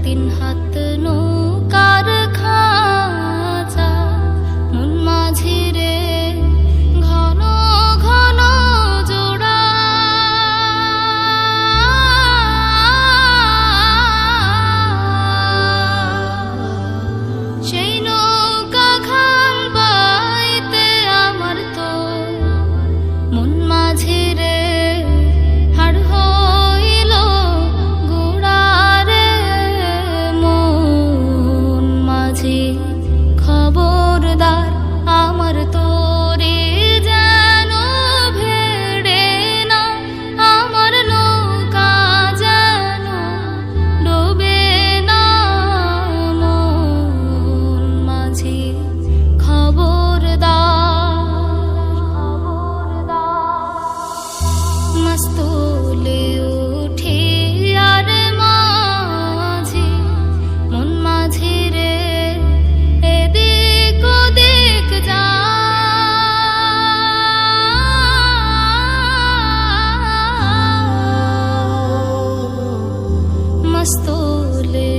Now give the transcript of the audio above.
তিন হাত নৌকার খাঁচা মন মাঝি রে ঘন ঘন জোড়া সেই নৌকা খাল বাইতে আমার তো মন মাঝি রে হাড় হইল গোড়া রে মন মাঝি খবরদার আমার তোরে যেন ভেড়ে না আমার নৌকা যেন ডোবে না মন মাঝি মাস্তুলে উঠে আর মাঝি মন মাঝি রে এদিক ওদিক যা মাস্তুলে